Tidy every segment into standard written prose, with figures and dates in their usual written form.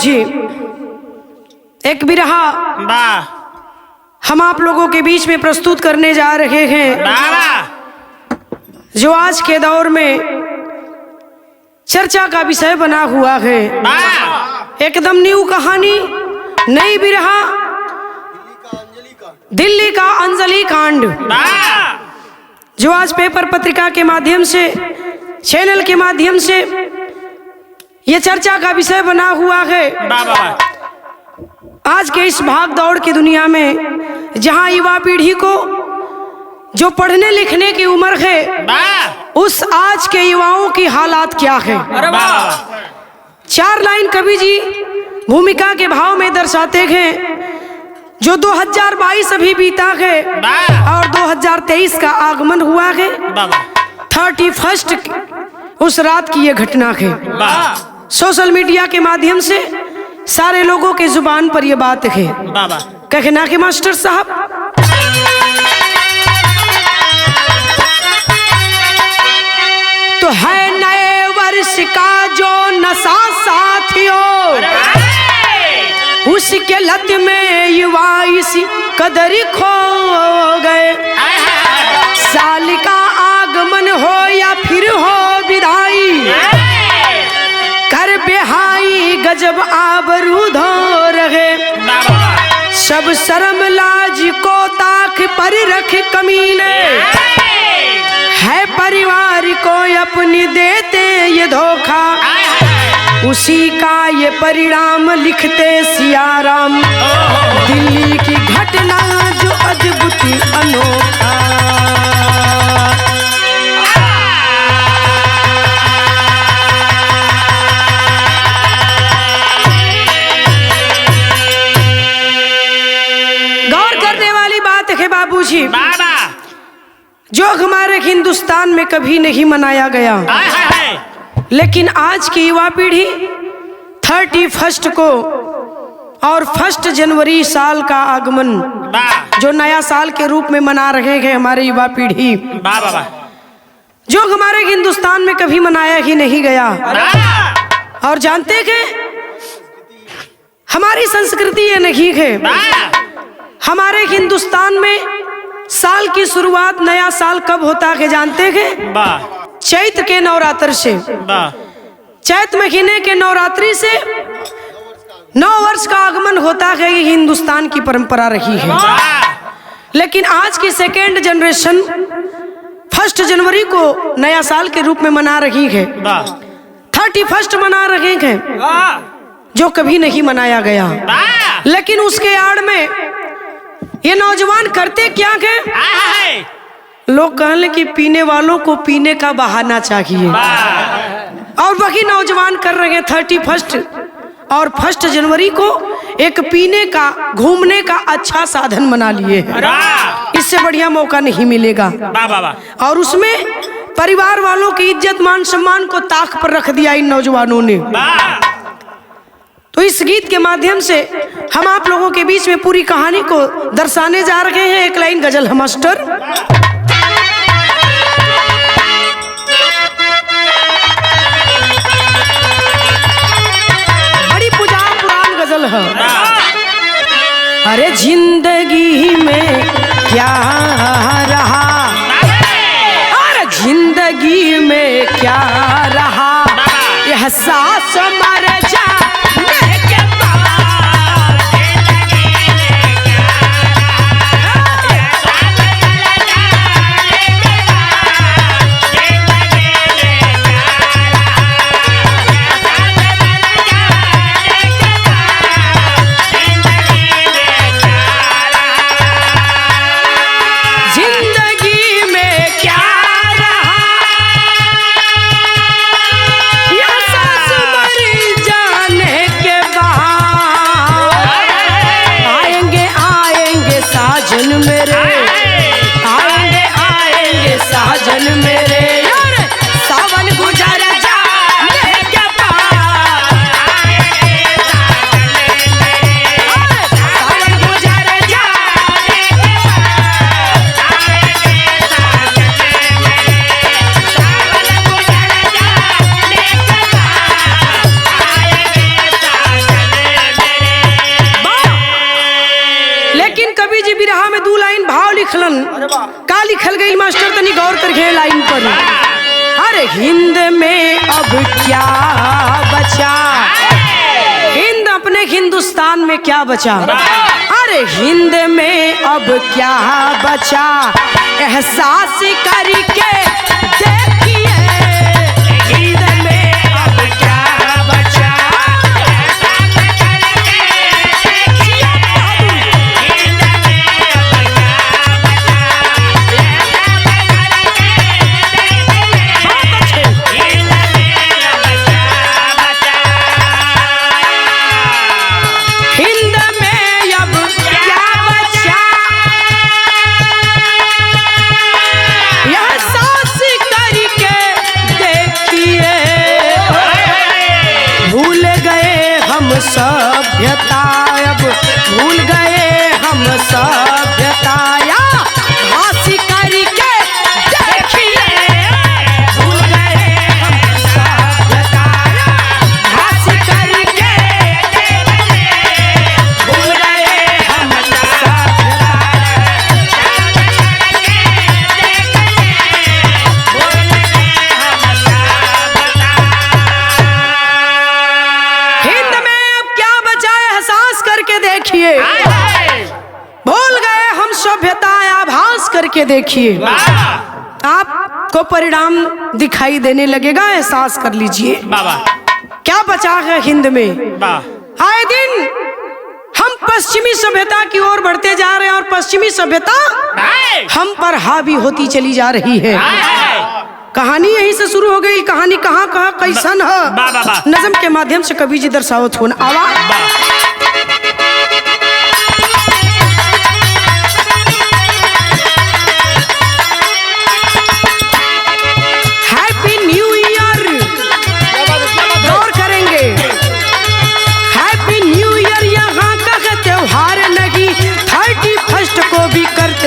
बाबूजी, एक बिरहा हम आप लोगों के बीच में प्रस्तुत करने जा रहे हैं, जो आज के दौर में चर्चा का विषय बना हुआ है। एकदम न्यू कहानी, नई बिरहा, दिल्ली का अंजलि कांड, जो आज पेपर पत्रिका के माध्यम से, चैनल के माध्यम से ये चर्चा का विषय बना हुआ है। आज के इस भाग दौड़ की दुनिया में, जहां युवा पीढ़ी को जो पढ़ने लिखने की उम्र है, उस आज के युवाओं की हालात क्या है। 4 लाइन कवि जी भूमिका के भाव में दर्शाते हैं, जो 2022 अभी बीता है और 2023 का आगमन हुआ है। 31 उस रात की ये घटना है। सोशल मीडिया के माध्यम से सारे लोगों के जुबान पर ये बात है। कहना के मास्टर साहब, तो है नए वर्ष का जो नशा साथियों, उसके लत में युवा इसी कदर खो गए। साल का आगमन हो या फिर हो विदाई, कर बेहाई गजब आबरू धो रहे। सब शर्म लाज को ताक पर रख कमीने, है परिवार को अपनी देते ये धोखा। उसी का ये परिणाम लिखते सियाराम, दिल्ली की घटना जो अद्भुत अनोखा। गौर करने वाली बात है बाबूजी, जो हमारे हिंदुस्तान में कभी नहीं मनाया गया, लेकिन आज की युवा पीढ़ी 31 को और 1 जनवरी साल का आगमन, जो नया साल के रूप में मना रहे हैं हमारे युवा पीढ़ी, जो हमारे हिंदुस्तान में कभी मनाया ही नहीं गया। और जानते हैं हमारी संस्कृति ये नहीं है। हमारे हिंदुस्तान में साल की शुरुआत, नया साल कब होता है जानते हैं? चैत के नवरात्र से। चैत महीने के नवरात्रि से 9 वर्ष का आगमन होता है। ये हिंदुस्तान की परंपरा रही है। लेकिन आज की सेकेंड जनरेशन 1 जनवरी को नया साल के रूप में मना रही है। 31 मना रहे हैं, जो कभी नहीं मनाया गया। लेकिन उसके आड़ में ये नौजवान करते क्या है? लोग कहले कि पीने वालों को पीने का बहाना चाहिए, और वही नौजवान कर रहे हैं 31 और 1 जनवरी को एक पीने का, घूमने का अच्छा साधन बना लिए हैं। इससे बढ़िया मौका नहीं मिलेगा। और उसमें परिवार वालों की इज्जत मान सम्मान को ताक पर रख दिया इन नौजवानों ने। तो इस गीत के माध्यम से हम आप लोगों के बीच में पूरी कहानी को दर्शाने जा रहे हैं। 1 लाइन गजल है मास्टर। बड़ी पुरान गजल है। अरे जिंदगी में क्या रहा, अरे जिंदगी में क्या रहा, यह सांस मर जा लेकिन कवि जी बिरहा में 2 लाइन भाव लिखलन। का लिखल गई मास्टर, तनी गौर करके लाइन पर। अरे हिंद में अब क्या बचा, हिंद अपने हिंदुस्तान में क्या बचा। अरे हिंद में अब क्या बचा, एहसास करके देखिए, हिंद में अब क्या बचा। सभ्यता अब भूल गए हम सभ्यता, या हासिल करके देखिए, भूल गए हम सभ्यता, हासिल करके देखिए, भूल गए हम सभ्यता, हिंद में करके देखिए, भूल गए हम सभ्यता, आभास करके देखिए, आपको परिणाम दिखाई देने लगेगा, एहसास कर लीजिए क्या बचा है हिंद में। आए दिन हम पश्चिमी सभ्यता की ओर बढ़ते जा रहे हैं और पश्चिमी सभ्यता हम पर हावी होती चली जा रही है। कहानी यहीं से शुरू हो गई, कहानी कहाँ कहाँ कैसन है, नज़म के माध्यम से कवि जी दर्शावत होना। आवाज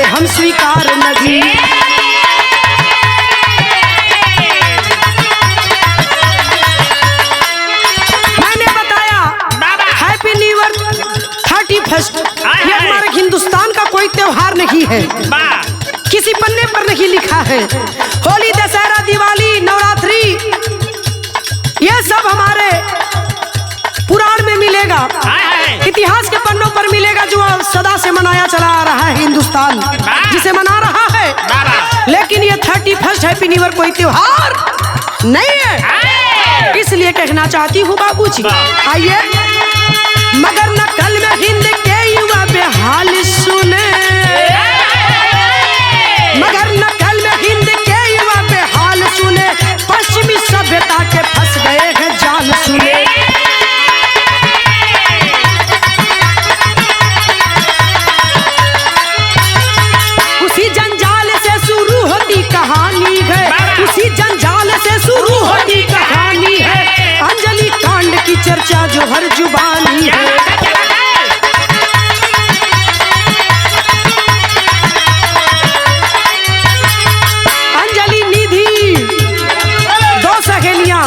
हम स्वीकार नहीं। मैंने बताया हैप्पी न्यू ईयर 31 ये हमारे हिंदुस्तान का कोई त्योहार नहीं है, किसी पन्ने पर नहीं लिखा है। होली, दशहरा, दिवाली, नवरात्रि ये सब हमारे पुराण में मिलेगा, इतिहास के पन्नों पर मिलेगा, जो सदा से मनाया चला आ रहा है हिंदुस्तान, जिसे मना रहा है। लेकिन ये 31 हैप्पी न्यू ईयर कोई त्योहार नहीं है, इसलिए कहना चाहती हूँ बाबूजी, आइए। मगर नकल में हिंद के युवा बेहाल सुने, मगर नकल में हिंद के युवा बेहाल सुने, पश्चिमी सभ्यता के फंस गए हैं जाल सुने। कहानी है उसी जंजाल से शुरू होती कहानी है, अंजलि कांड की चर्चा जो हर जुबानी है। अंजलि निधि 2 सहेलियां,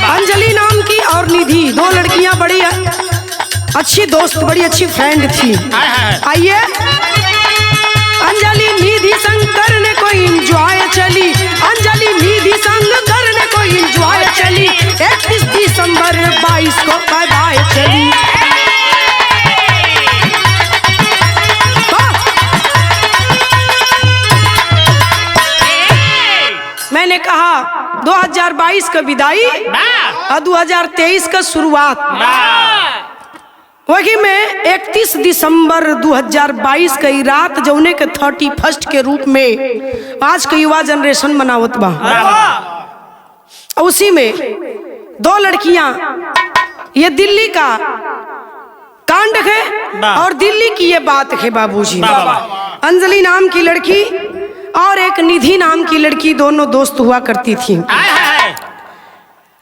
अंजलि नाम की और निधि 2 लड़कियां, बड़ी अच्छी दोस्त, बड़ी अच्छी फ्रेंड थी। आइए, अंजलि निधि संग करने को एंजॉय चली, अंजलि निधि संग करने को एंजॉय चली, 31 दिसंबर 22 को बाय चली। मैंने कहा 2022 का विदाई और 2023 का शुरुआत। वही में 31 दिसंबर 2022 की रात जौने के 31 के रूप में आज के युवा जनरेशन मनावत बा। उसी में 2 लड़कियां, ये दिल्ली का कांड है और दिल्ली की ये बात है बाबूजी। अंजलि नाम की लड़की और एक निधि नाम की लड़की, दोनों दोस्त हुआ करती थी।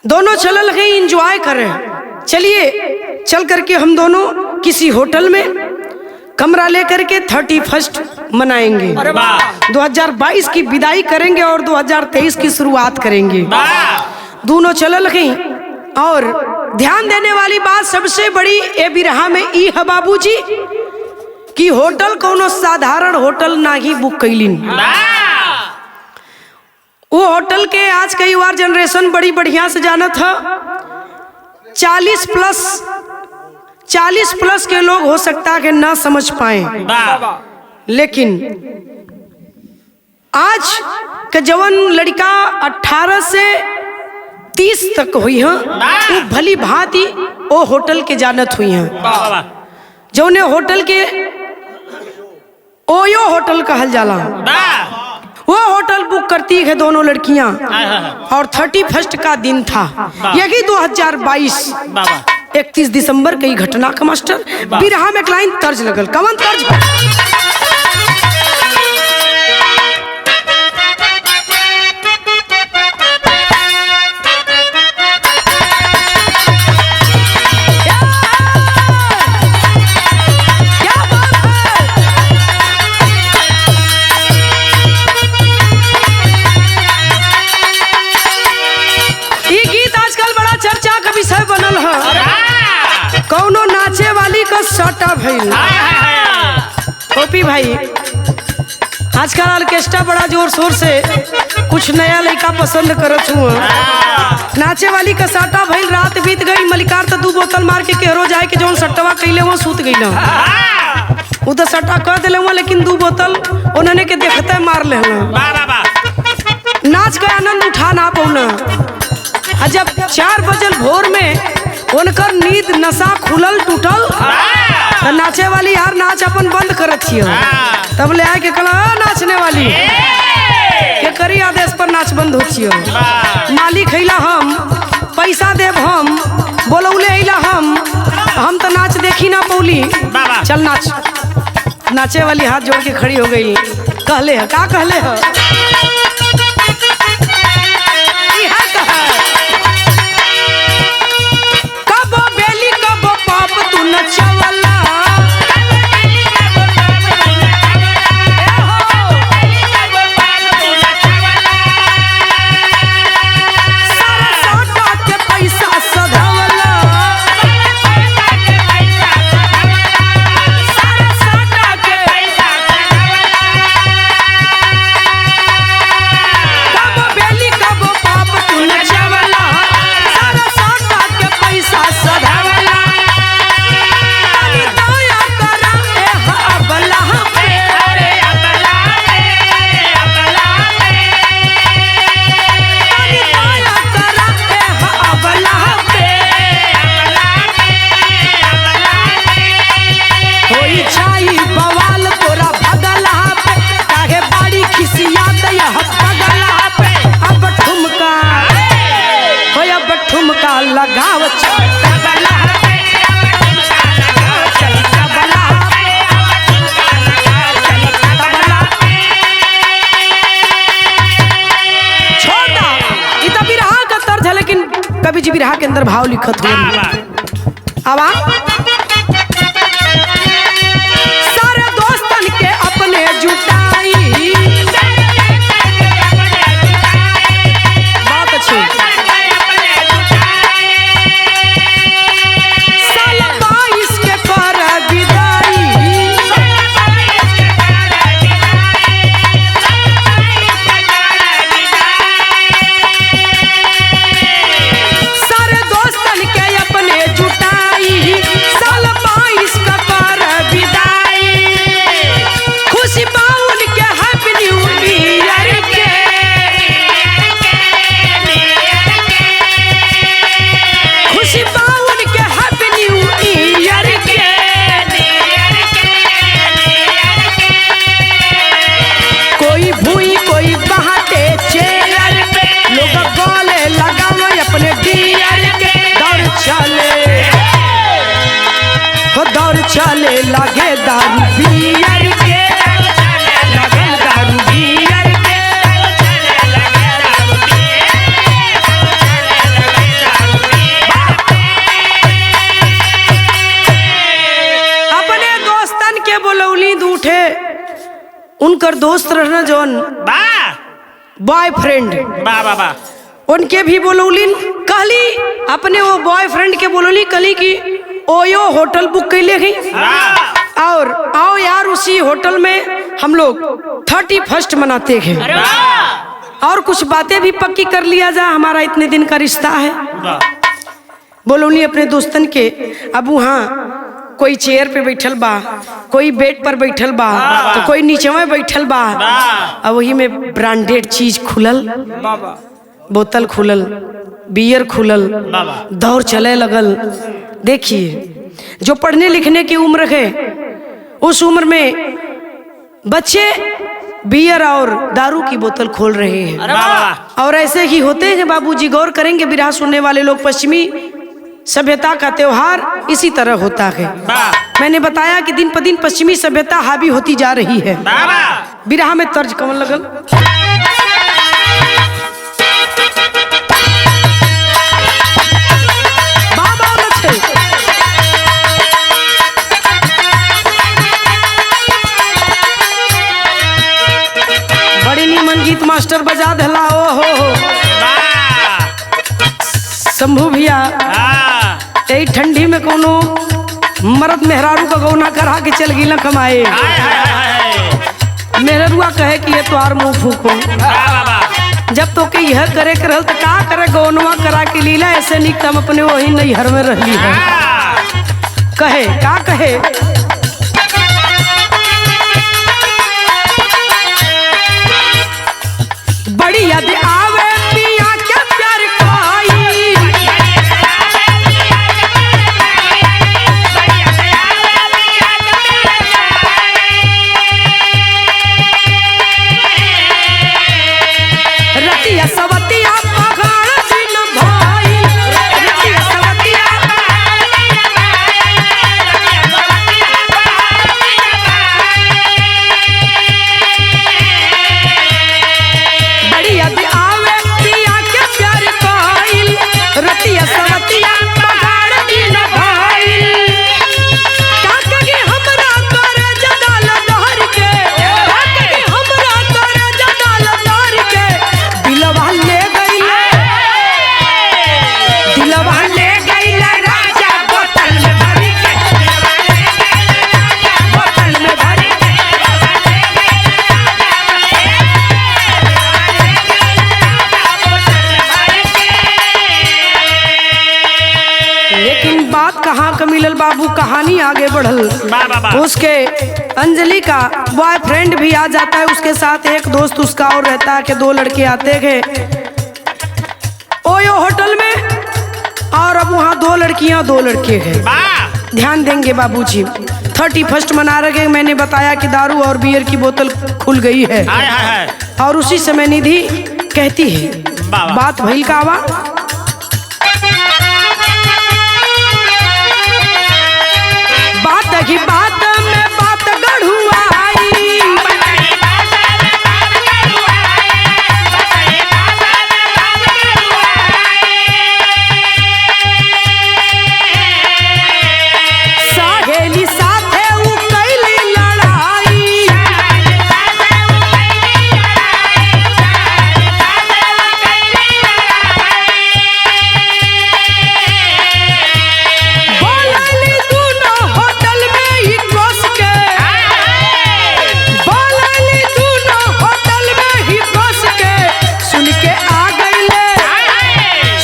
दोनों चल गई एंजॉय कर रहे। चलिए चल करके हम दोनों किसी होटल में कमरा लेकर के 31 मनाएंगे, 2022 की विदाई करेंगे और 2023 की शुरुआत करेंगे। दोनों चल गई और ध्यान देने वाली बात सबसे बड़ी ए बिरहा में ई है बाबूजी कि होटल कोनो साधारण होटल नाही बुक कैलिन। वो होटल के आज कई बार जनरेशन बड़ी बढ़िया से जाना था। 40 प्लस के लोग हो सकता है कि ना समझ पाए, लेकिन आज के जवन लड़का 18 से 30 तक हुई है वो भली भांति वो होटल के जानत हुई है। जो ने होटल के ओयो होटल कहल जाला, वो होटल बुक करती है दोनों लड़कियां। और 31 का दिन था, यही 2022 31 दिसंबर की घटना का मास्टर बिरहा में एक लाइन तर्ज लगल। कवन तर्ज? कौनो नाचे वाली का सटा भइल। कॉपी भाई आजकल ऑर्केस्ट्रा बड़ा जोर शोर से कुछ नया लड़का पसंद करत हुआ। नाचे वाली का साटा भइल, रात बीत गई, मलिकार तो 2 बोतल मार के केहरो जाए के जौन सटवा कैले वो सूत गई। वो तो सटा कह दिले हुआ, लेकिन 2 बोतल उन्होंने के देखते मार ले। नाच का आनंद उठा ना पौना। जब 4 बजल भोर में उनकर नींद नशा खुलल टूटल, तो नाचे वाली यार नाच अपन बंद करत छियो। तब ले आए के कहला नाचने वाली के करी आदेश पर नाच बंद हो छियो। मालिक हैला हम, पैसा देव हम, बोलौले हैला हम तो नाच देखी ना पौली, चल नाच। नाचे वाली हाथ जोड़ के खड़ी हो गई। कहले है का कहले है? कवि जी बिरहा के अंदर भाव लिखत हुए। आवा सारे दोस्तन के अपने जुटाई, बात अच्छी। साल 22 के पर विदाई, चले लगे दारू बियर के, लगल दारू बियर के, अपने दोस्तन के बोलौली दूठे। उनकर दोस्त रहना जौन बॉयफ्रेंड, उनके भी बोलौलिन। कहली अपने वो बॉयफ्रेंड के बोलौली, कहली कि ओयो होटल बुक कैले गई। और आओ यार उसी होटल में हम लोग 31 मनाते हैं। और कुछ बातें भी पक्की कर लिया जाए, हमारा इतने दिन का रिश्ता है। बोलोनी अपने दोस्तन के। अब वहाँ कोई चेयर पे बैठल बा, कोई बेड पर बैठल बा, तो कोई नीचे में बैठल बा। अब वही में ब्रांडेड चीज खुलल, बोतल खुलल, बियर खुलल, दौर चले लगल। देखिए जो पढ़ने लिखने की उम्र है, उस उम्र में बच्चे बियर और दारू की बोतल खोल रहे हैं। और ऐसे ही होते हैं बाबूजी, गौर करेंगे बिरहा सुनने वाले लोग। पश्चिमी सभ्यता का त्योहार इसी तरह होता है। मैंने बताया कि दिन पर दिन पश्चिमी सभ्यता हावी होती जा रही है। बिरहा में तर्ज कौन लगल? बड़ी नीमन गीत मास्टर बजा दिला। ओ हो शंभू भैया, यही ठंडी में कोनो मर्द मेहरारू का गौना करा के चल गिला कमाए। मेहरुआ कहे कि ये तोहार मुंह फूको, जब तो के यह करे करल तो का करे, गौनवा करा के लीला। ऐसे नहीं कम अपने वही नैहर में रही है। कहे का कहे, बड़ी याद आवे पिया के प्यार कोई, रतिया सवतिया पगाड़ दिन भाई, रतिया सवतिया बड़ी याद आवे पिया के प्यार कोई, रतिया सवतिया पगाड़ दिन भाई। काकगी हमरा करे जदाल दहर के, काकगी हमरा करे जदाल दहर के, दिलवा ले गईले, दिलवा ले गईले राजा बोतल में भर के, बोतल में भर के। लेकिन बात कहाँ का मिलल बाबू, कहानी आगे बढ़ल। उसके अंजलि का बॉयफ्रेंड भी आ जाता है, उसके साथ एक दोस्त उसका और रहता है कि 2 लड़के आते हैं ओयो होटल में। और अब वहाँ 2 लड़कियां 2 लड़के हैं। ध्यान देंगे बाबूजी, 31 मना रहे हैं। मैंने बताया कि दारू और बियर की बोतल खुल गई है। और उसी समय निधि कहती है, बात भइल का बा, बात की बात में बात गढ़ुआई, सहेली साथे उ कैली लड़ाई, बोलली दूनो होटल में ही घुस के, बोलली दूनो होटल में ही घुस के। सुन के आ गईले,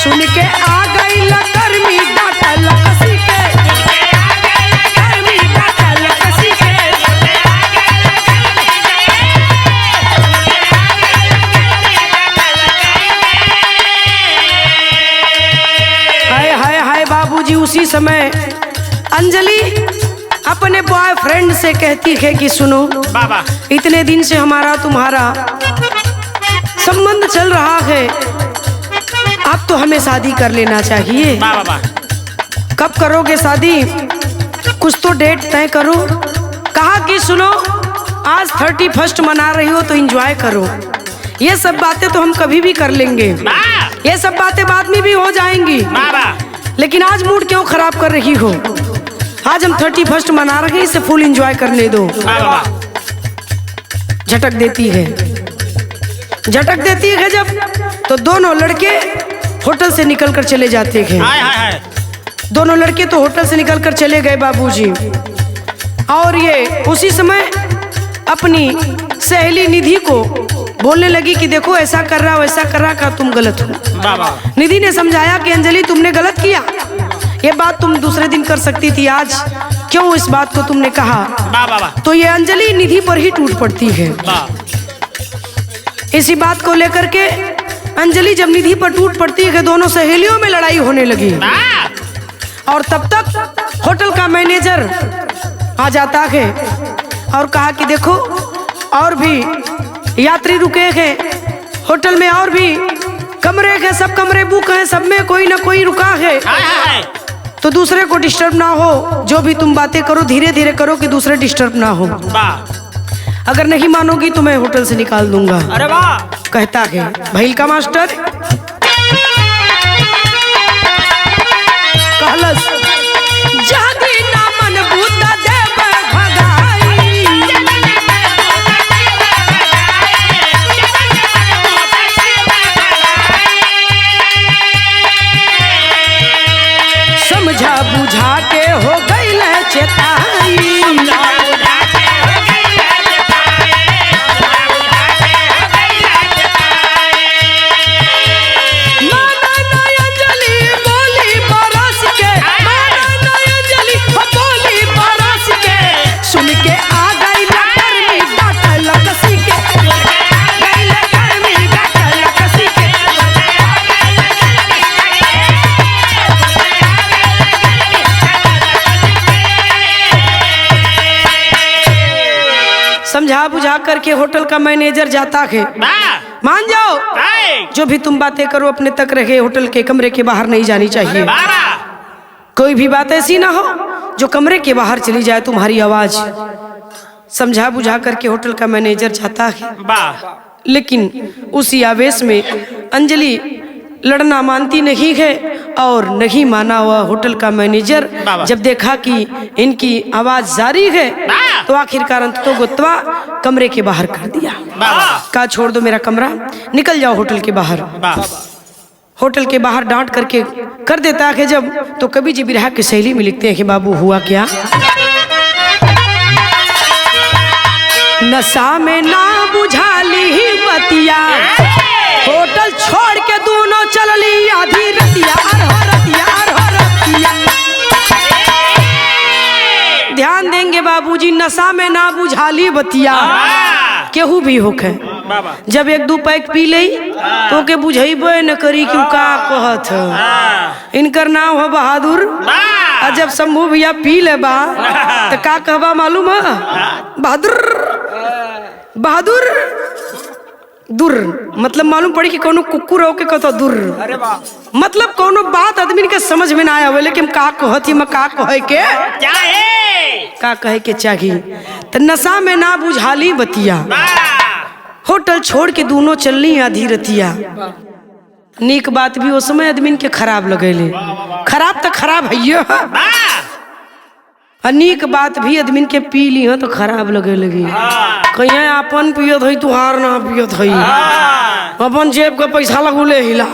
सुन के आ गईला गर्मी डाटल कसी के, गर्मी डाटल कसी के। हाय हाय हाय बाबूजी, उसी समय अंजलि अपने बॉयफ्रेंड से कहती है कि सुनो, इतने दिन से हमारा तुम्हारा संबंध चल रहा है, अब तो हमें शादी कर लेना चाहिए। कब करोगे शादी, कुछ तो डेट तय करो। कहा कि सुनो, आज 31 मना रही हो तो एंजॉय करो। ये सब बातें तो हम कभी भी कर लेंगे, ये सब बातें बाद में भी हो जाएंगी, लेकिन आज मूड क्यों खराब कर रही हो? आज हम 31 मना रहे हैं, इसे फुल एंजॉय करने दो। झटक देती है, झटक देती है जब, तो दोनों लड़के होटल से निकलकर चले जाते हैं। दोनों लड़के तो होटल से निकलकर चले गए बाबूजी। और ये उसी समय अपनी सहेली निधि को बोलने लगी कि देखो ऐसा कर रहा वैसा कर रहा, का तुम गलत हो। निधि ने समझाया कि अंजलि तुमने गलत किया, ये बात तुम दूसरे दिन कर सकती थी, आज क्यों इस बात को तुमने कहा। तो ये अंजलि निधि पर ही टूट पड़ती है। इसी बात को लेकर के अंजलि जब निधि पर टूट पड़ती है कि दोनों सहेलियों में लड़ाई होने लगी। और तब तक होटल का मैनेजर आ जाता है और कहा कि देखो और भी यात्री रुके हैं होटल में, और भी कमरे हैं, सब कमरे बुक हैं, सब में कोई ना कोई रुका है, तो दूसरे को डिस्टर्ब ना हो। जो भी तुम बातें करो धीरे धीरे करो कि दूसरे डिस्टर्ब ना हो। अगर नहीं मानोगी तो मैं होटल से निकाल दूंगा। अरे वाह। कहता है भैल का मास्टर कहलस जादी ना मन बूता देव भगाई, समझा बुझा के हो गई चेताई। समझा बुझा करके होटल का मैनेजर जाता है, मान जाओ जो भी तुम बातें करो अपने तक रहे, होटल के कमरे के बाहर नहीं जानी चाहिए। कोई भी बात ऐसी ना हो जो कमरे के बाहर चली जाए तुम्हारी आवाज। समझा बुझा करके होटल का मैनेजर जाता है, लेकिन उसी आवेश में अंजलि लड़ना मानती नहीं है और नहीं माना हुआ होटल का मैनेजर जब देखा कि इनकी आवाज जारी है तो आखिरकार अंततः गुत्वा कमरे के बाहर कर दिया। कहा छोड़ दो मेरा कमरा, निकल जाओ होटल के बाहर। होटल के बाहर डांट करके कर देता है जब, तो कभी जी बिरहा की शैली में लिखते हैं कि बाबू हुआ क्या। नशा में ना बुझाली बतिया, होटल छोड़ के दोनों चल ली आधी रतिया, ध्यान देंगे बाबूजी, नशा में ना बुझाली बतिया केहू भी होके जब एक दो पैक पी ले तो के बुझेबे न करी क्यों का कहत। इनकर नाम हो बहादुर, और जब शंभू भैया पी ले बा तो का कहबा मालूम है, बहादुर बहादुर दूर, मतलब मालूम पड़ी कि कोनो कुकुर हो के कहता दूर। अरे वाह। मतलब कोनो बात आदमी के समझ में ना आवे, लेकिन का कहती मैं का कहे के क्या है, का कहे के चाहिए। तो नशा में ना बुझाली बतिया, होटल छोड़ के दोनों चलनी आधी रतिया। नीक बात भी उस समय आदमी के खराब लगेले, खराब तो खराब है, अनेक बात भी आदमी के पी ली हो तो खराब लगे लगी। कहीं अपन पियत है तुहार ना पियत है, अपन जेब का पैसा लगुले हिला,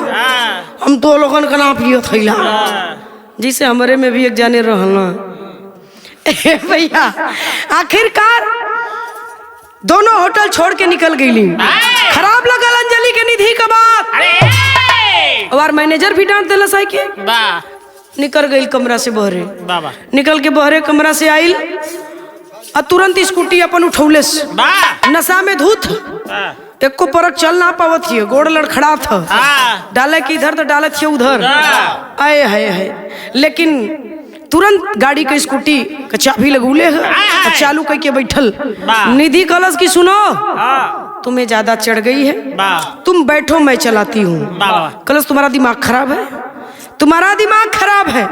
हम तो लोगन का ना पियत हिला। जिसे हमारे में भी एक जाने रहना भैया। आखिरकार दोनों होटल छोड़ के निकल गई। खराब लगल अंजलि के निधि का बात, और मैनेजर भी डांट दिला साई के निकल गई कमरा से बहरे। निकल के बहरे कमरा से आइल और तुरंत स्कूटी अपन उठौले, नशा में धूत, एक को परक चल ना पावत थी, गोड़ लड़खड़ा था, डाले की इधर तो डाले थे उधर, आए है। लेकिन तुरंत गाड़ी के स्कूटी का चाबी लगूले है, चालू करके बैठल। निधि कलश की सुनो तुम्हें ज्यादा चढ़ गई है, तुम बैठो मैं चलाती हूँ। कलश तुम्हारा दिमाग खराब है, तुम्हारा दिमाग खराब है,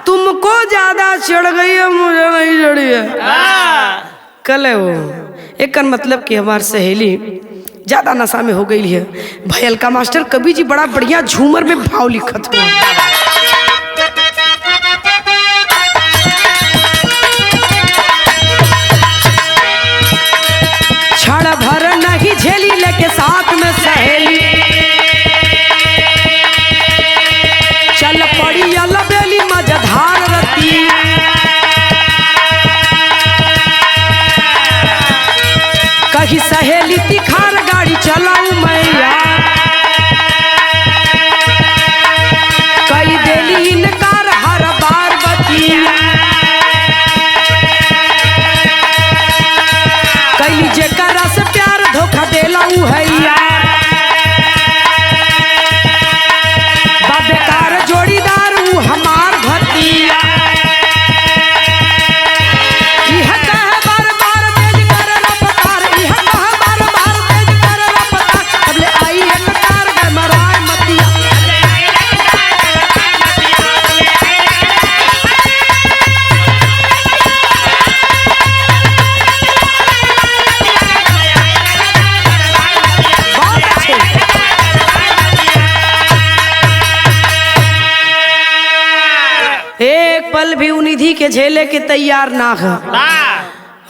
तुमको ज्यादा चढ़ गई है, मुझे नहीं चढ़ी है। कल है वो एक मतलब कि हमारी सहेली ज्यादा नशा में हो गई है। भैल का मास्टर कभी जी बड़ा बढ़िया झूमर में भाव लिखत हुआ। क्षण भर नहीं झेली लेके साथ में सहेली, चल पड़ी अलबेली मजधार रती। कही सहेली तिखार गाड़ी चलाऊ मैं यार, कई देली इनकार हर बार बतिया, कैली जेकरा से प्यार धोखा देला उ है यार, बेकार जोड़ीदार उ हमार भतिया, यह कहे बार बार तेज कर रफ्तार, यह कहे बार बार तेज कर रफ्तार, अब ले आई एक कार गए मराय मतिया, बहुत अच्छे। एक पल भी निधि के झेले के तैयार ना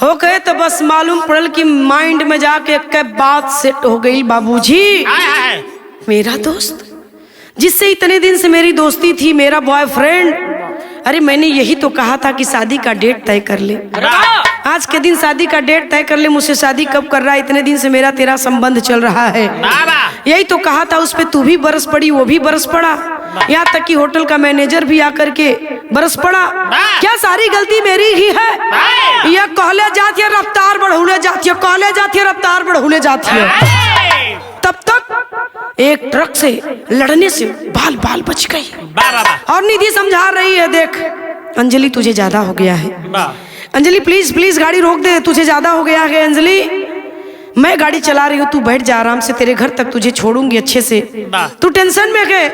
हो गए तो बस मालूम पड़ल कि माइंड में जाके के बात सेट हो गई। बाबूजी मेरा दोस्त जिससे इतने दिन से मेरी दोस्ती थी, मेरा बॉयफ्रेंड, अरे मैंने यही तो कहा था कि शादी का डेट तय कर ले, आज के दिन शादी का डेट तय कर ले, मुझसे शादी कब कर रहा है, इतने दिन से मेरा तेरा संबंध चल रहा है, यही तो कहा था। उस पे तू भी बरस पड़ी, वो भी बरस पड़ा, यहाँ तक कि होटल का मैनेजर भी आकर के बरस पड़ा। क्या सारी गलती मेरी ही है? यह कहले जाती है रफ्तार बढ़ूले जाती है, कहले जाती है रफ्तार बढ़ूले जाती है। तब तक एक ट्रक से लड़ने से बाल बाल बच गई और निधि समझा रही है, देख अंजलि तुझे ज्यादा हो गया है, अंजलि प्लीज प्लीज गाड़ी रोक दे, तुझे ज्यादा हो गया है अंजलि, मैं गाड़ी चला रही हूँ, तू बैठ जा आराम से, तेरे घर तक तुझे छोड़ूंगी अच्छे से, तू टेंशन में गए,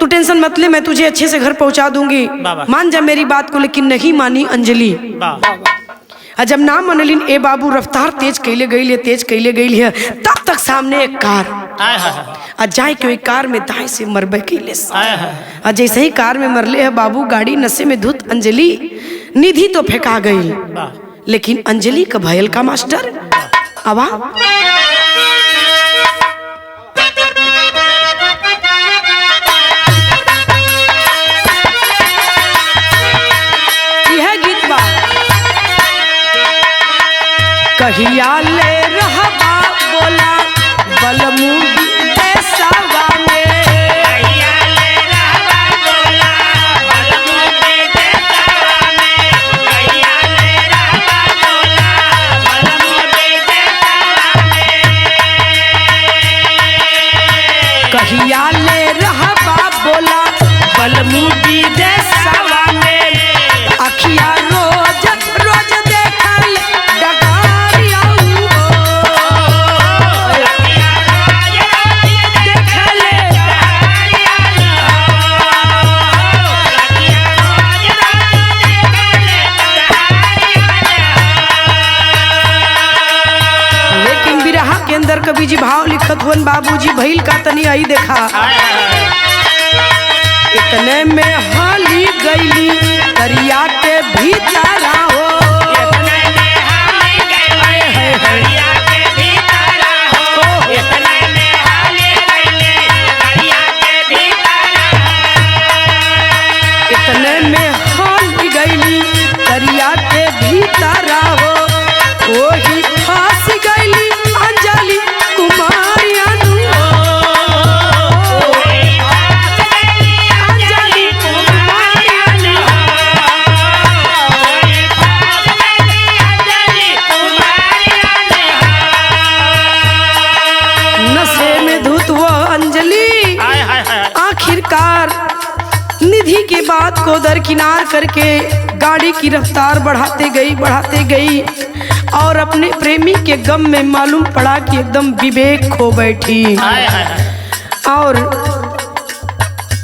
तू टेंशन मत ले, मैं तुझे अच्छे से घर पहुंचा दूंगी, मान जा मेरी बात को। लेकिन नहीं मानी अंजलि, जब ना मनलिन ए बाबू रफ्तार तेज कैले गई है, तेज कैले गई है, तब तक सामने एक कार जाए के कार में दाएं से मरबे कैले, जैसे ही कार में मरले है बाबू, गाड़ी नशे में धुत अंजलि, निधि तो फेंका गई, लेकिन अंजलि का भयल का मास्टर अब यह गीत बा कहिया ले रहबा बोला बलमू देशवा में, कहिया ले रहबा बोला बलमू देशवा में, कहिया ले रहबा बोला बलमू देशवा में, कहिया ले रहबा बोला बलमू देशवा में, अखिया रोज रोज देखल डगारिया लेकिन बिरहा के अंदर कवि जी भाव लिखत हुन, बाबूजी भइल का तनी आई देखा, इतने में हाली गईली दरिया के भीतर हो, इतने में हाली गईली दरिया के भीतर हो, इतने में हाली गईली दरिया के भीतर, इतने में हाली गईली दरिया के भीतर हो, वही फांस गईली अंजलि कुमारी निधि की बात को दरकिनार करके गाड़ी की रफ्तार बढ़ाते गई और अपने प्रेमी के गम में मालूम पड़ा कि एकदम विवेक खो बैठी और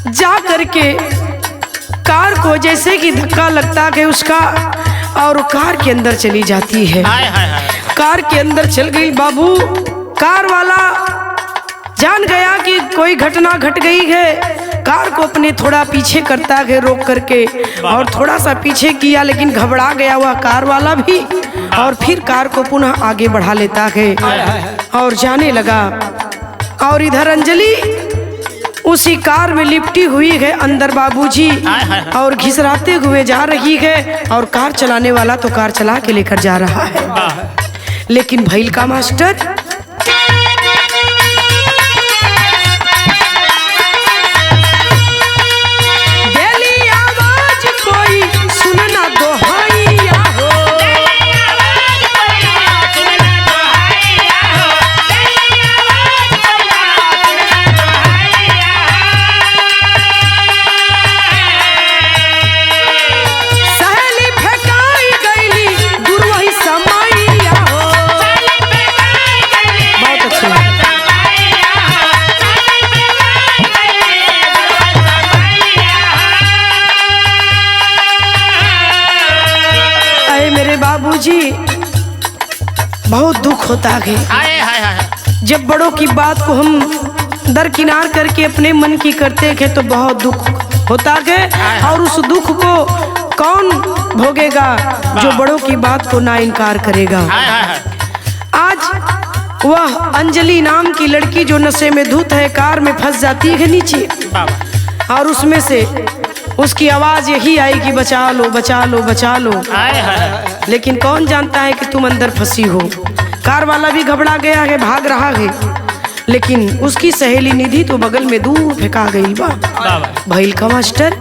जा करके कार को जैसे कि धक्का लगता है उसका और कार के अंदर चली जाती है। कार के अंदर चल गई बाबू, कार वाला जान गया कि कोई घटना घट गई है, कार को अपने थोड़ा पीछे करता है रोक करके और थोड़ा सा पीछे किया, लेकिन घबरा गया हुआ कार वाला भी और फिर कार को पुनः आगे बढ़ा लेता है और जाने लगा। और इधर अंजलि उसी कार में लिपटी हुई है अंदर बाबूजी और घिसराते हुए जा रही है और कार चलाने वाला तो कार चला के लेकर जा रहा है। लेकिन भइल का मास्टर, बाबूजी बहुत दुख होता है जब बड़ों की बात को हम दरकिनार करके अपने मन की करते हैं तो बहुत दुख होता है। और उस दुख को कौन भोगेगा जो बड़ों की बात को ना इनकार करेगा। आज वह अंजलि नाम की लड़की जो नशे में धुत है, कार में फंस जाती है नीचे, और उसमें से उसकी आवाज यही आई कि बचा लो बचा लो बचा लो। लेकिन कौन जानता है कि तुम अंदर फंसी हो। कार वाला भी घबरा गया है, भाग रहा है, लेकिन उसकी सहेली निधि तो बगल में दूर फेंका गई बा। भइल का मास्टर,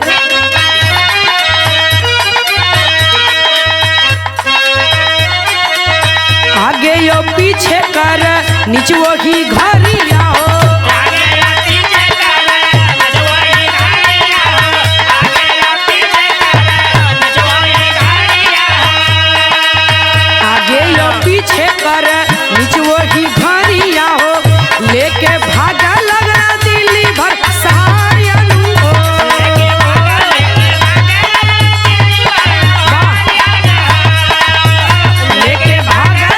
आगे यो पीछे कर निचवो ही घरिया हो, पीछे कर निचवो ही घरिया हो, लेके भागा लगा दिल्ली भर सहारियन हो। लेके भागा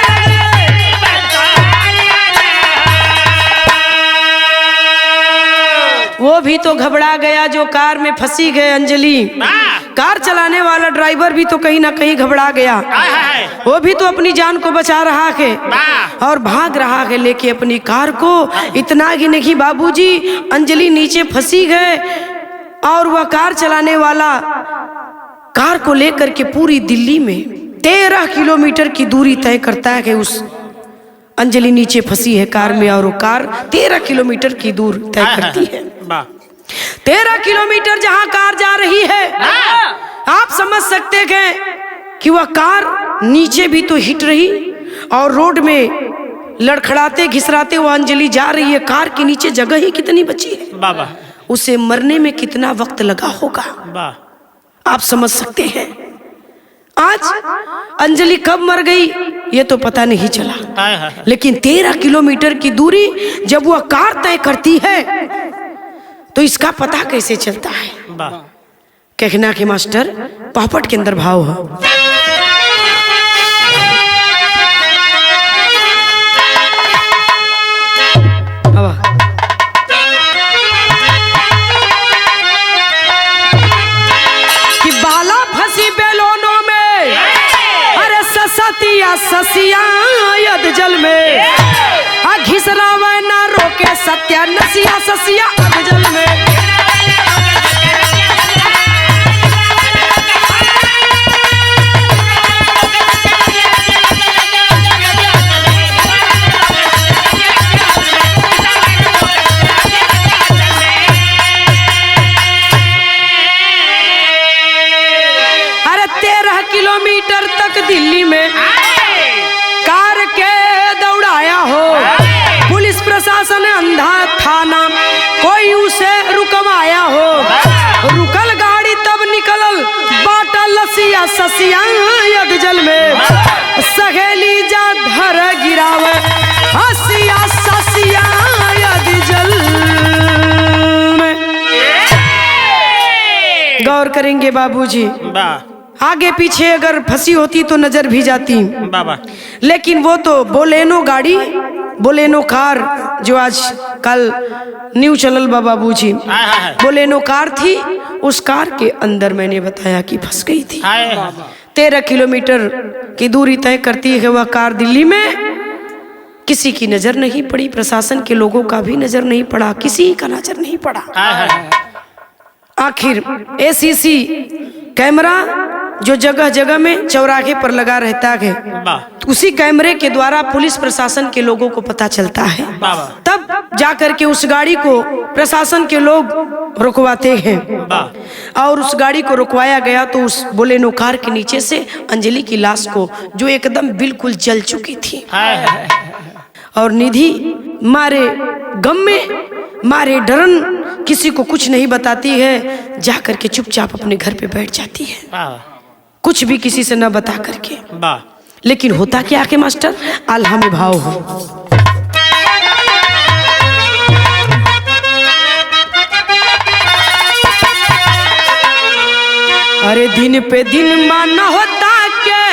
वो भी तो घबरा गया जो कार में फंसी गए अंजलि। कार चलाने वाला ड्राइवर भी तो कहीं ना कहीं घबरा गया, वो भी तो अपनी जान को बचा रहा है और भाग रहा है लेके अपनी कार को। इतना ही नहीं बाबूजी, अंजलि नीचे फंसी गए और वह कार चलाने वाला कार को लेकर के पूरी दिल्ली में 13 किलोमीटर की दूरी तय करता है कि उस अंजलि नीचे फंसी है कार में, और वो कार 13 किलोमीटर की दूर तय करती है। 13 किलोमीटर जहां कार जा रही है, आप समझ सकते हैं कि वह कार नीचे भी तो हिट रही और रोड में लड़खड़ाते घिसराते वो अंजलि जा रही है। कार के नीचे जगह ही कितनी बची है बाबा, उसे मरने में कितना वक्त लगा होगा आप समझ सकते हैं। आज अंजलि कब मर गई ये तो पता नहीं चला, लेकिन 13 किलोमीटर की दूरी जब वह कार तय करती है तो इसका पता कैसे चलता है। कहना कि मास्टर पापड़ के अंदर भाव हो। कि बाला फंसी बेलोनों में, अरे ससतिया ससिया यद जल में, घिसरावे ना रोके सत्या नसिया ससिया यद जल में। अरे 13 किलोमीटर तक दिल्ली में कार के दौड़ाया हो, पुलिस प्रशासन अंधा थाना कोई उसे रुकवाया हो। रुकल गाड़ी तब निकलल बाटा लसिया ससिया यद जल में, सहेली जा धर गिरावे हसिया ससिया यद जल में। गौर करेंगे बाबूजी, आगे पीछे अगर फंसी होती तो नजर भी जाती बाबा, लेकिन वो तो बोलेनो गाड़ी, बोलेनो कार जो आज कल न्यू चलल बाबूजी, बोलेनो कार थी। उस कार के अंदर मैंने बताया कि फंस गई थी। 13 किलोमीटर की दूरी तय करती है वह कार दिल्ली में। किसी की नजर नहीं पड़ी, प्रशासन के लोगों का भी नजर नहीं पड़ा, किसी का नजर नहीं पड़ा। आखिर ACC कैमरा जो जगह जगह में चौराहे पर लगा रहता है, तो उसी कैमरे के द्वारा पुलिस प्रशासन के लोगों को पता चलता है। तब जाकर के उस गाड़ी को प्रशासन के लोग रुकवाते हैं। और उस गाड़ी को रुकवाया गया तो उस बोलेनो कार के नीचे से अंजलि की लाश को, जो एकदम बिल्कुल जल चुकी थी, और निधि मारे गम में, मारे डरन, किसी को कुछ नहीं बताती है, जाकर के चुपचाप अपने घर पे बैठ जाती है, कुछ भी किसी से न बता करके। लेकिन होता क्या के मास्टर, आल्हा में भाव हो। अरे दिन पे दिन माना होता के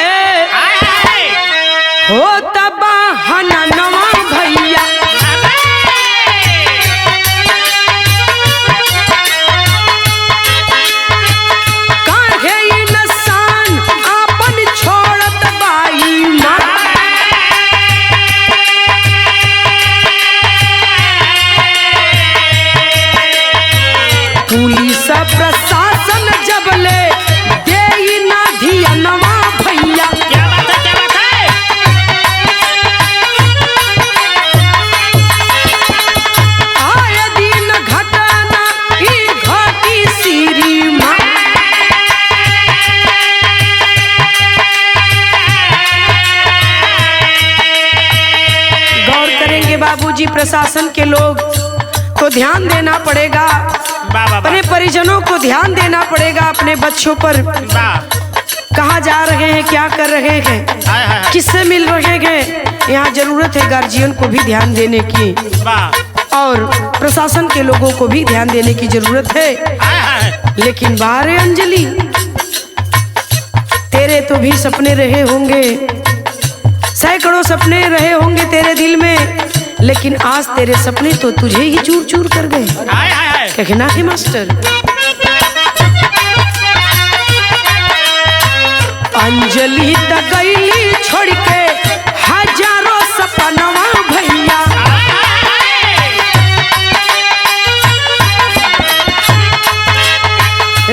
होता बहाना नवा भैया, काहे इंसान आपन छोड़त बाई माँ, पुलिस प्रशासन जब ले दे ना धिया नवा भैया। क्या बात है, क्या बात है। आए दिन घटना ई घटी सीरी माँ, गौर करेंगे बाबूजी, प्रशासन के लोग को ध्यान देना पड़ेगा, अपने परिजनों को ध्यान देना पड़ेगा, अपने बच्चों पर कहाँ जा रहे हैं, क्या कर रहे हैं, किससे मिल रहे हैं। यहाँ जरूरत है गार्जियन को भी ध्यान देने की, और प्रशासन के लोगों को भी ध्यान देने की जरूरत है। लेकिन बारे अंजलि, तेरे तो भी सपने रहे होंगे, सैकड़ों सपने रहे होंगे तेरे दिल में, लेकिन आज तेरे सपने तो तुझे ही चूर चूर कर गए। कहना है मास्टर, अंजलि तक गईली छोड़ के हजारों सपनवा भैया,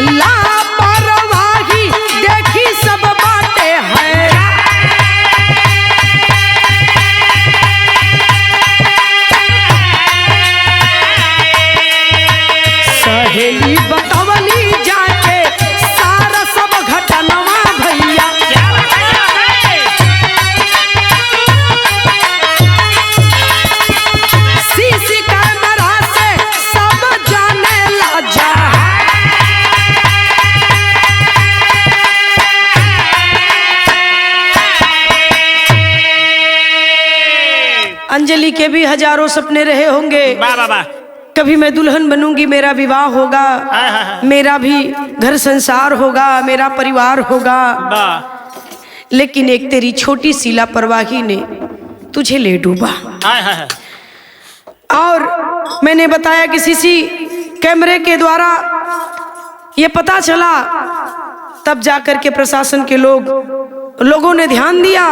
लापरवाही देखी सब बातें है, सहेली बतवली जाके सारा सब घटनवा भैया। सीसी कैमरा से सब जाने लगा, अंजलि के भी हजारों सपने रहे होंगे। कभी मैं दुल्हन बनूंगी, मेरा विवाह होगा, मेरा भी घर संसार होगा, मेरा परिवार होगा। लेकिन एक तेरी छोटी सी लापरवाही ने तुझे ले डूबा। और मैंने बताया कि सीसी कैमरे के द्वारा ये पता चला, तब जाकर के प्रशासन के लोगों ने ध्यान दिया,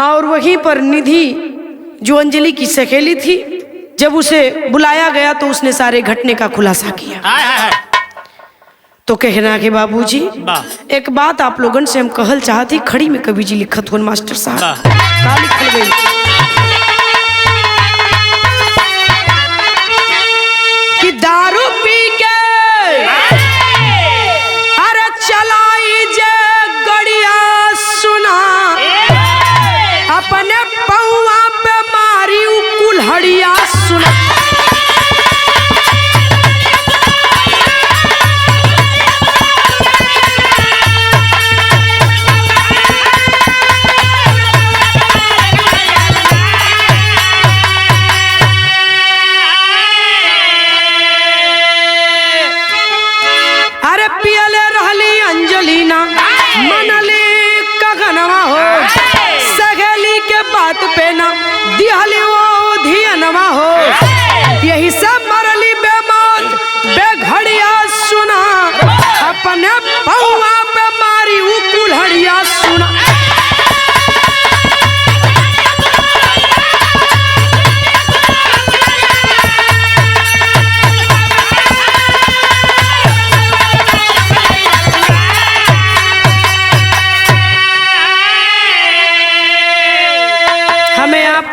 और वहीं पर निधि जो अंजलि की सहेली थी, जब उसे बुलाया गया तो उसने सारे घटने का खुलासा किया। तो कहना के बाबूजी, एक बात आप लोगन से हम कहल चाहती, खड़ी में कवि जी लिखत हो मास्टर साहब, का लिखल गई कि दारू पी के अरे चलाई जे गड़िया सुना, अपने पौआ पे मारी कुल्हड़िया सुना,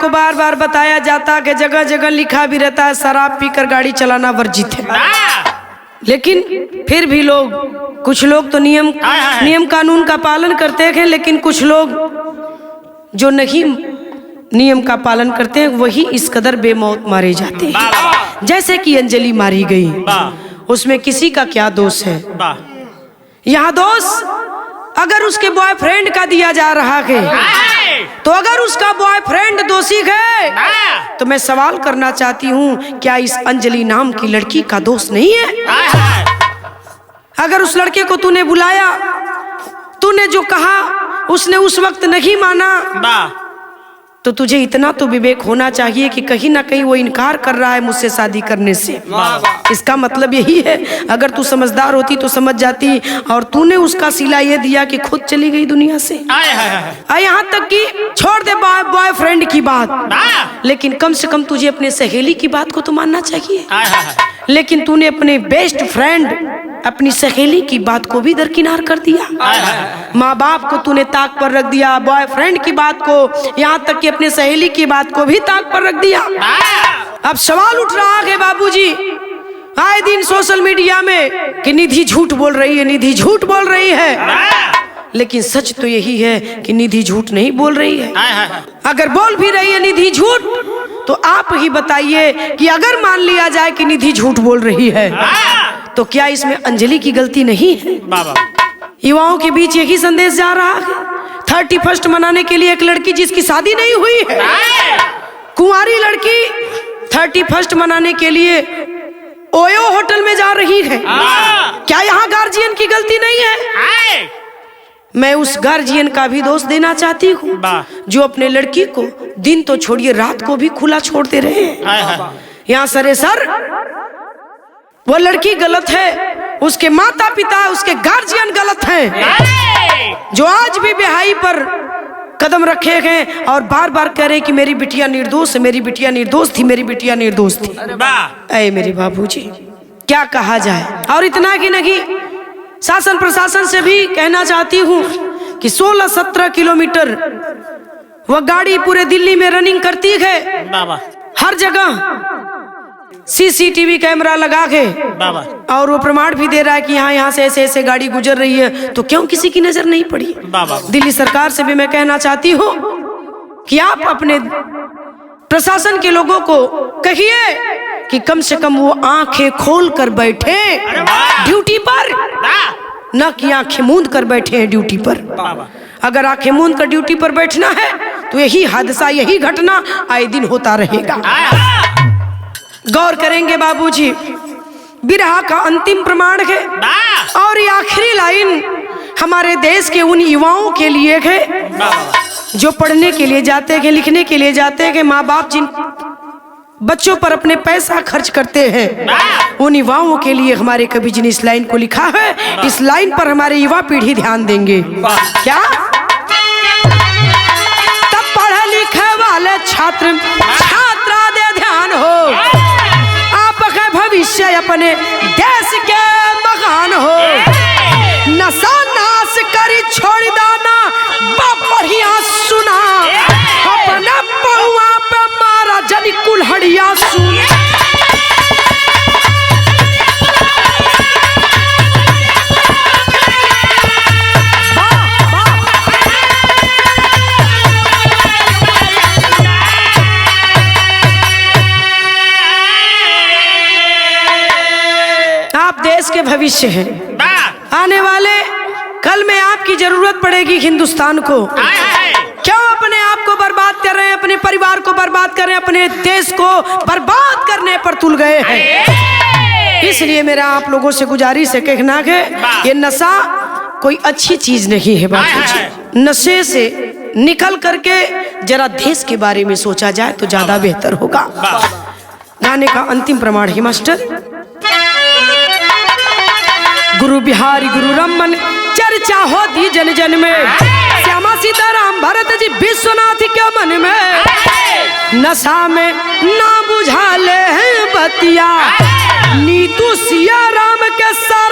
आपको बार बार बताया जाता कि जगह जगह लिखा भी रहता है शराब पीकर गाड़ी चलाना वर्जित है, लेकिन फिर भी लोग, कुछ लोग तो नियम कानून का पालन करते हैं, लेकिन कुछ लोग जो नहीं नियम का पालन करते हैं वही इस कदर बेमौत मारे जाते हैं। जैसे कि अंजलि मारी गई, उसमें किसी का क्या दोष है? यहाँ दोष अगर उसके बॉयफ्रेंड का दिया जा रहा है, तो अगर उसका बॉयफ्रेंड दोषी है तो मैं सवाल करना चाहती हूँ, क्या इस अंजलि नाम की लड़की का दोष नहीं है? अगर उस लड़के को तूने बुलाया, तूने जो कहा उसने उस वक्त नहीं माना, तो तुझे इतना तो विवेक होना चाहिए कि कहीं ना कहीं वो इनकार कर रहा है मुझसे शादी करने से। इसका मतलब यही है, अगर तू समझदार होती तो समझ जाती, और तूने उसका सिला ये दिया कि खुद चली गई दुनिया से। यहाँ तक कि छोड़ दे बॉयफ्रेंड की बात, लेकिन कम से कम तुझे अपने सहेली की बात को तो मानना चाहिए। लेकिन तूने अपने बेस्ट फ्रेंड, अपनी सहेली की बात को भी दरकिनार कर दिया। माँ बाप को तूने ताक पर रख दिया, बॉयफ्रेंड की बात को, यहाँ तक कि अपने सहेली की बात को भी ताक पर रख दिया। अब सवाल उठ रहा है बाबूजी, आए दिन सोशल मीडिया में कि निधि झूठ बोल रही है, निधि झूठ बोल रही है, लेकिन सच तो यही है कि निधि झूठ नहीं बोल रही है। अगर बोल भी रही है निधि झूठ, तो आप ही बताइए कि अगर मान लिया जाए कि निधि झूठ बोल रही है, तो क्या इसमें अंजलि की गलती नहीं है? युवाओं के बीच यही संदेश जा रहा है। 31st मनाने के लिए एक लड़की जिसकी शादी नहीं हुई है, कुंवारी लड़की 31st मनाने के लिए ओयो होटल में जा रही है, क्या यहाँ गार्जियन की गलती नहीं है? मैं उस गार्जियन का भी दोष देना चाहती हूँ जो अपने लड़की को दिन तो छोड़िए रात को भी खुला छोड़ते रहे। यहाँ सरे सर वो लड़की गलत है, उसके माता पिता, उसके गार्जियन गलत हैं, जो आज भी बेहाई पर कदम रखे हैं और बार बार कह रहे कि मेरी बिटिया निर्दोष है, मेरी बिटिया निर्दोष थी, मेरी बिटिया निर्दोष थी। अरे मेरे बाबूजी, क्या कहा जाए। और इतना कि नहीं, शासन प्रशासन से भी कहना चाहती हूँ कि 16-17 किलोमीटर वह गाड़ी पूरे दिल्ली में रनिंग करती है, हर जगह CCTV कैमरा लगा के, और वो प्रमाण भी दे रहा है कि यहाँ से ऐसे ऐसे गाड़ी गुजर रही है, तो क्यों किसी की नजर नहीं पड़ी? दिल्ली सरकार से भी मैं कहना चाहती हूँ कि आप अपने प्रशासन के लोगों को कहिए कि कम से कम वो आंखें खोल कर बैठे ड्यूटी पर, न कि आंखें मूंद कर बैठे हैं ड्यूटी पर। अगर आंखें मूंद कर ड्यूटी पर बैठना है तो यही हादसा, यही घटना आए दिन होता रहेगा। गौर करेंगे बाबूजी, बिरहा का अंतिम प्रमाण है, और ये आखिरी लाइन हमारे देश के उन युवाओं के लिए है जो पढ़ने के लिए जाते हैं, लिखने के लिए जाते हैं, माँ बाप जिन बच्चों पर अपने पैसा खर्च करते हैं, उन युवाओं के लिए हमारे कवि जी ने इस लाइन को लिखा है। इस लाइन पर हमारे युवा पीढ़ी ध्यान देंगे। क्या? तब पढ़े लिखे वाले छात्र छात्रा दे ध्यान हो, आपके भविष्य अपने देश के मकान हो, नशा नाश करी छोड़ दाना बढ़िया सुना, अपने पहुआ पे मारा जनी कुल्हड़िया सुन। आप देश के भविष्य हैं, आने वाले कल में आपकी जरूरत पड़ेगी हिंदुस्तान को। क्यों अपने आप को बर्बाद कर रहे हैं, अपने परिवार को बर्बाद कर रहे हैं, अपने देश को बर्बाद करने पर तुल गए हैं। इसलिए मेरा आप लोगों से गुजारिश है, कहना है ये नशा कोई अच्छी चीज नहीं है बाबूजी। नशे से निकल करके जरा देश के बारे में सोचा जाए तो ज्यादा बेहतर होगा। गाने का अंतिम प्रमाण है मास्टर। गुरु बिहारी गुरु रमन चर्चा होती जन जन में, श्यामा सीताराम भरत जी विश्वनाथ के मन में, नशा में ना बुझा ले हैं बतिया, नीतू सिया राम के सारा